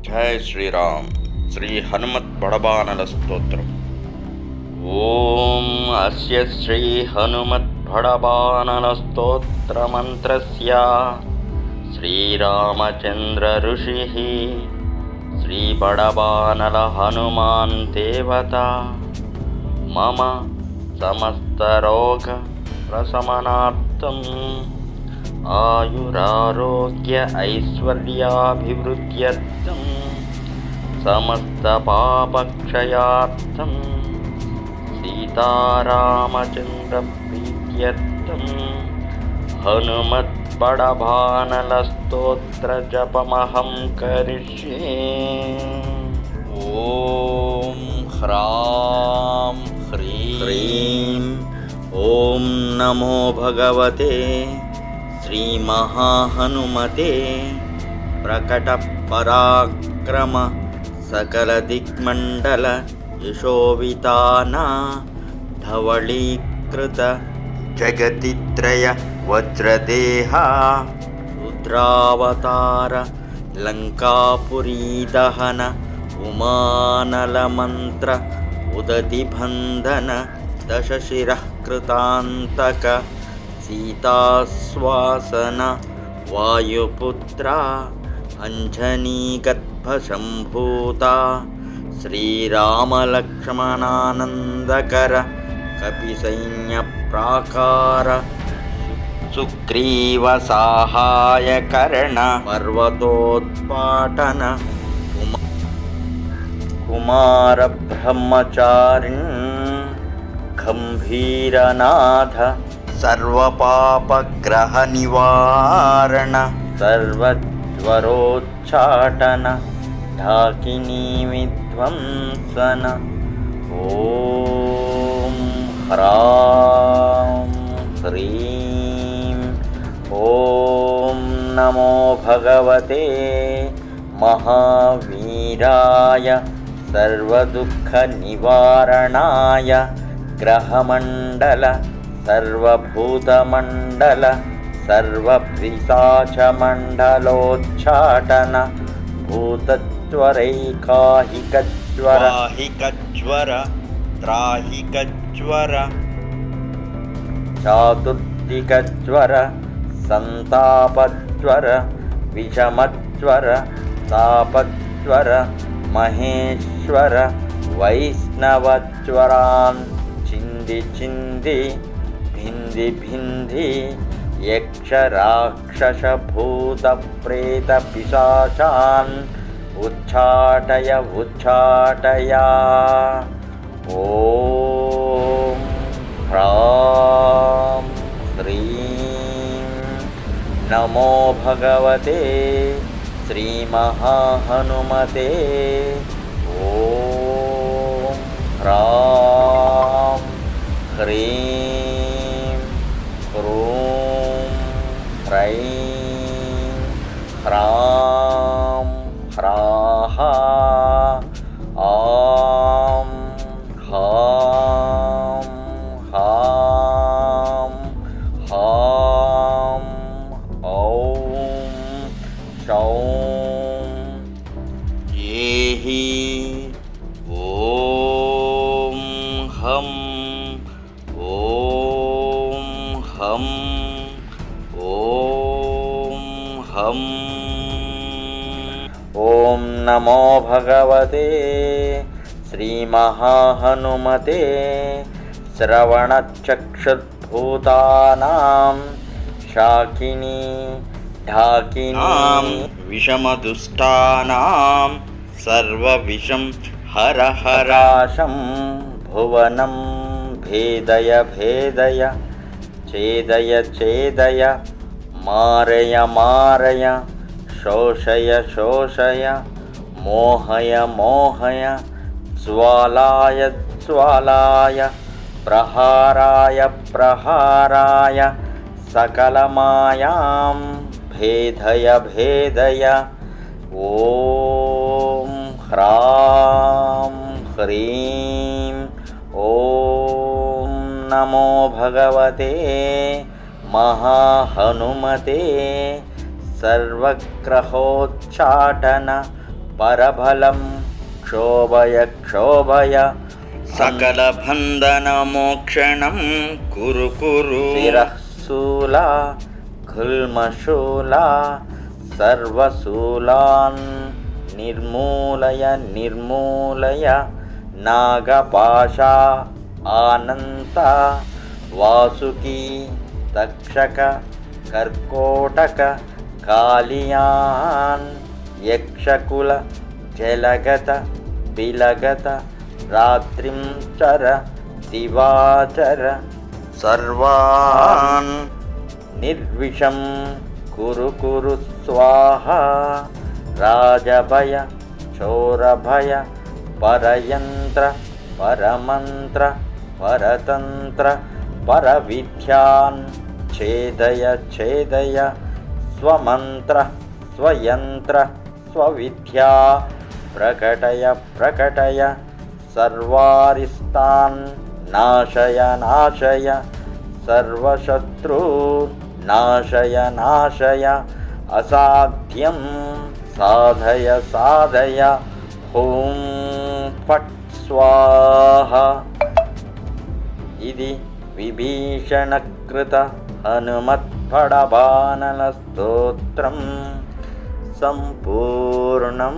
जय श्री राम। श्री हनुमत् बड़बानल स्तोत्रम्। ओम अस्य श्री हनुमत् बड़बानल स्तोत्र मंत्रस्य श्रीरामचंद्र ऋषिः श्री बड़बानल हनुमान् देवता मम समस्त रोग प्रशमनार्थम् आयुरारोग्य ऐश्वर्याभिवृद्ध्यर्थं समस्त पापक्षयार्थं सीतारामचंद्र प्रीत्यर्थं हनुमत् बड़बानल स्तोत्र जपमहं करिष्ये। ओम ह्रां ह्रीं ओम नमो भगवते श्री महाहनुमते प्रकटपराक्रम सकलदिक्मण्डल यशोविताना धवलीकृत जगतित्रय वज्रदेहा रुद्रावतार लंकापुरीदहन उमानलमन्त्र उदतिबन्धन दशशिरः कृतान्तक सीताश्वासन वायुपुत्रा अंजनीगर्भशम्भूता श्रीरामलक्ष्मणानन्दकर कपिसैन्यप्राकार सुग्रीवसाहायकर्ण पर्वतोत्पाटन कुमारब्रह्मचारिन् गम्भीरनाथ सर्वपापग्रहनिवारण सर्वज्वरोच्चाटन ढाकिनीविध्वंसन ओम ह्रां ह्रीं ओम नमो भगवते महावीराय सर्वदुःखनिवारणाय ग्रहमण्डल सर्वभूतमण्डल सर्वपिशाचमण्डलोच्चाटन भूतज्वरैकाहिकज्वर त्राहिकज्वर चातुर्दिकज्वर सन्तापज्वर विषमज्वर तापज्वर महेश्वर वैष्णवज्वरान् चिन्धि चिन्धि भिन्धि भिन्धि यक्ष राक्षस भूत प्रेत पिशाचान् उच्चाटय उच्चाटय। ओम ह्रां ह्रीं नमो भगवते श्री महाहनुमते ओम ह्रां ह्रीं ह्रूं ह्रैं ह्रां ह्राः आं हां हां हां ॐ शौं येहि ॐ हं ॐ हं ॐ हं। ॐ नमो भगवते श्री महाहनुमते श्रवणचक्षुर्भूतानां शाकिनी ढाकिनी विषमदुष्टानां सर्वविषं हर हराशं भुवनं भेदय भेदय छेदय छेदय मारय मारय शोषय शोषय मोहय मोहय ज्वालाय ज्वालाय प्रहाराय प्रहाराय सकलमायां भेदय भेदय। ओम ह्रां ह्रीं ओम नमो भगवते महाहनुमते सर्वग्रहोच्चाटन పరబలం క్షోభయ క్షోభయ సకలబంధనమోక్షణం కురు కురు శిరశూలా కుల్మశూలా సర్వశూలాన్ నిర్మూలయ నిర్మూలయ నాగపాశా ఆనంత వాసుకీ తక్షక కర్కోటక కాళియాన్ యక్షకుల జలగత బిలగత రాత్రిం చర దివాచర సర్వాన్ నిర్విషం కురు కురు స్వాహా రాజభయ చోరభయ పరయంత్ర పరమంత్ర పరతంత్ర పరవిద్యాన్ ఛేదయ ఛేదయ స్వమంత్ర స్వయంత్ర స్వవిద్యా ప్రకటయ ప్రకటయ సర్వారిస్తాన్ నాశయ నాశయ సర్వశత్రు నాశయ నాశయ అసాధ్యం సాధయ సాధయ ఓం ఫట్ స్వాహ. ఇది విభీషణకృత హనుమత్ఫడబాణల స్తోత్రం సంపూర్ణం.